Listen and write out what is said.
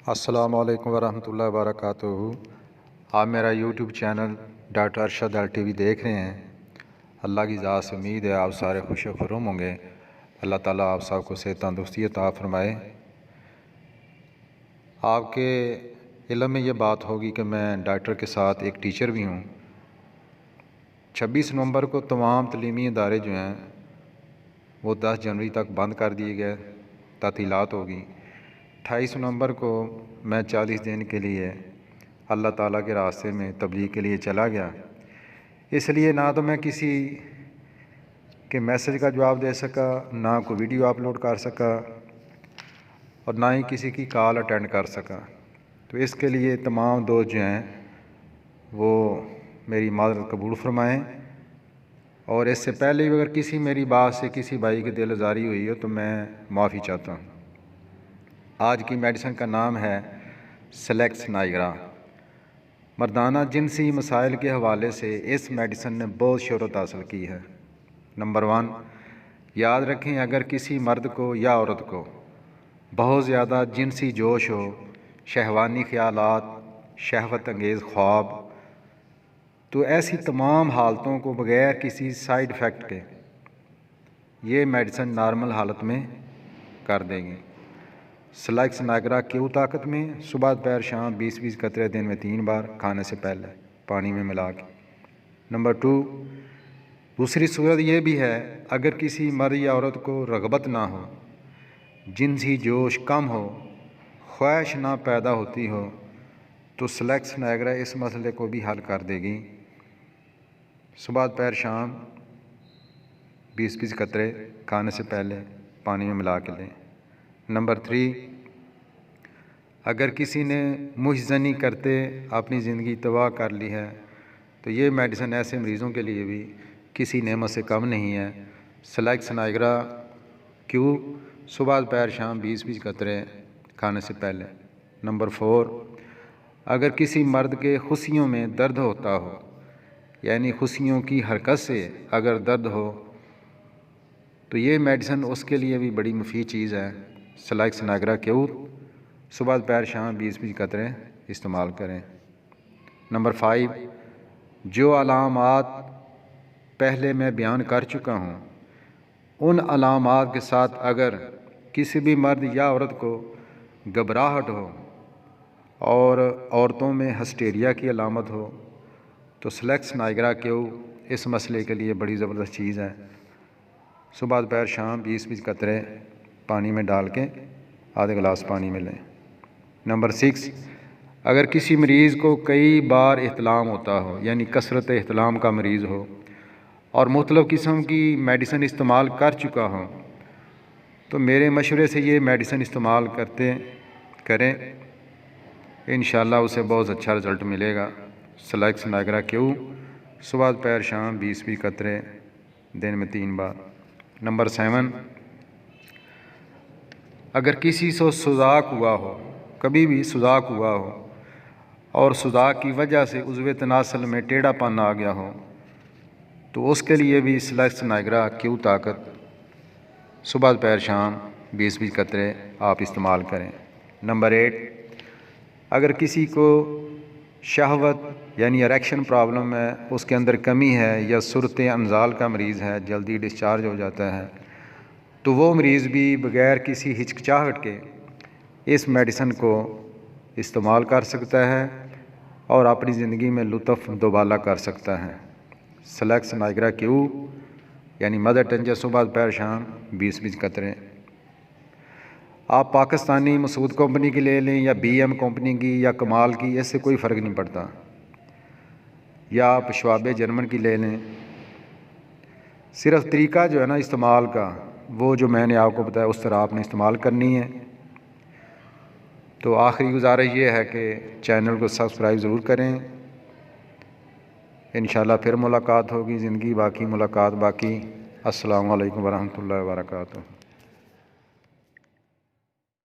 السلام علیکم ورحمۃ اللہ وبرکاتہ۔ آپ میرا YouTube channel doctor Arshad T V دیکھ رہے ہیں۔ اللہ کی ذات سے امید ہے آپ سارے خوش و خرم ہوں گے۔ اللہ تعالیٰ آپ سب کو صحت تندرستی عطا فرمائے۔ آپ کے علم میں یہ بات ہوگی کہ میں ڈاکٹر کے ساتھ ایک ٹیچر بھی ہوں۔ 26 نومبر کو تمام تعلیمی ادارے جو ہیں وہ 10 جنوری تک بند کر دیے گئے، تعطیلات ہوگی۔ 28 نومبر کو میں 40 دن کے لیے اللہ تعالیٰ کے راستے میں تبلیغ کے لیے چلا گیا۔ اس لیے نہ تو میں کسی کے میسج کا جواب دے سکا، نہ کوئی ویڈیو اپلوڈ کر سکا، اور نہ ہی کسی کی کال اٹینڈ کر سکا۔ تو اس کے لیے تمام دوست جو ہیں وہ میری معذرت قبول فرمائیں، اور اس سے پہلے بھی اگر کسی میری بات سے کسی بھائی کی دل آزاری ہوئی ہو تو میں معافی چاہتا ہوں۔ آج کی میڈیسن کا نام ہے سلیکس نائگرا۔ مردانہ جنسی مسائل کے حوالے سے اس میڈیسن نے بہت شہرت حاصل کی ہے۔ نمبر 1، یاد رکھیں اگر کسی مرد کو یا عورت کو بہت زیادہ جنسی جوش ہو، شہوانی خیالات، شہوت انگیز خواب، تو ایسی تمام حالتوں کو بغیر کسی سائیڈ ایفیکٹ کے یہ میڈیسن نارمل حالت میں کر دے گی۔ سلیکس نائگرا کیو طاقت میں صبح دوپہر شام 20 قطرے دن میں 3 بار کھانے سے پہلے پانی میں ملا کے۔ نمبر 2، دوسری صورت یہ بھی ہے اگر کسی مرد یا عورت کو رغبت نہ ہو، جنسی جوش کم ہو، خواہش نہ پیدا ہوتی ہو، تو سلیکس نائگرا اس مسئلے کو بھی حل کر دے گی۔ صبح دوپہر شام 20 قطرے کھانے سے پہلے پانی میں ملا کے لیں۔ نمبر 3، اگر کسی نے مشزنی کرتے اپنی زندگی تباہ کر لی ہے تو یہ میڈیسن ایسے مریضوں کے لیے بھی کسی نعمت سے کم نہیں ہے۔ سلیکس نائگرا کیو صبح دوپہر شام 20 قطرے کھانے سے پہلے۔ نمبر 4، اگر کسی مرد کے خصیوں میں درد ہوتا ہو، یعنی خصیوں کی حرکت سے اگر درد ہو تو یہ میڈیسن اس کے لیے بھی بڑی مفید چیز ہے۔ سلیکس نائگرا کیو صبح دوپہر شام 20 قطرے استعمال کریں۔ نمبر 5، جو علامات پہلے میں بیان کر چکا ہوں ان علامات کے ساتھ اگر کسی بھی مرد یا عورت کو گھبراہٹ ہو اور عورتوں میں ہسٹیریا کی علامت ہو تو سلیکس نائگرا کیو اس مسئلے کے لیے بڑی زبردست چیز ہے۔ صبح دوپہر شام 20 قطرے پانی میں ڈال کے آدھے گلاس پانی میں لیں۔ نمبر 6، اگر کسی مریض کو کئی بار احتلام ہوتا ہو، یعنی کثرت احتلام کا مریض ہو اور مختلف قسم کی میڈیسن استعمال کر چکا ہو تو میرے مشورے سے یہ میڈیسن استعمال کریں، انشاءاللہ اسے بہت اچھا رزلٹ ملے گا۔ سلیکس نائگرا کیو صبح دوپہر شام 20 قطرے دن میں 3 بار۔ نمبر 7، اگر کسی سے سوزاک ہوا ہو، کبھی بھی سوزاک ہوا ہو اور سوزاک کی وجہ سے عضو تناسل میں ٹیڑھا پن آ گیا ہو تو اس کے لیے بھی سلیکس نائگرا کیو طاقت صبح دوپہر شام 20 قطرے آپ استعمال کریں۔ نمبر 8، اگر کسی کو شہوت یعنی اریکشن پرابلم ہے، اس کے اندر کمی ہے، یا صورت انزال کا مریض ہے، جلدی ڈسچارج ہو جاتا ہے، تو وہ مریض بھی بغیر کسی ہچکچاہٹ کے اس میڈیسن کو استعمال کر سکتا ہے اور اپنی زندگی میں لطف دوبالا کر سکتا ہے۔ سلیکس نائگرا کیو یعنی مدر ٹنچر صبح دوپہر شام 20 قطرے۔ آپ پاکستانی مسعود کمپنی کی لے لیں یا BM کمپنی کی یا کمال کی، اس سے کوئی فرق نہیں پڑتا، یا آپ شواب جرمن کی لے لیں۔ صرف طریقہ جو ہے نا استعمال کا، وہ جو میں نے آپ کو بتایا اس طرح آپ نے استعمال کرنی ہے۔ تو آخری گزارش یہ ہے کہ چینل کو سبسکرائب ضرور کریں۔ انشاءاللہ پھر ملاقات ہوگی، زندگی باقی، ملاقات باقی۔ السلام علیکم ورحمۃ اللہ وبرکاتہ۔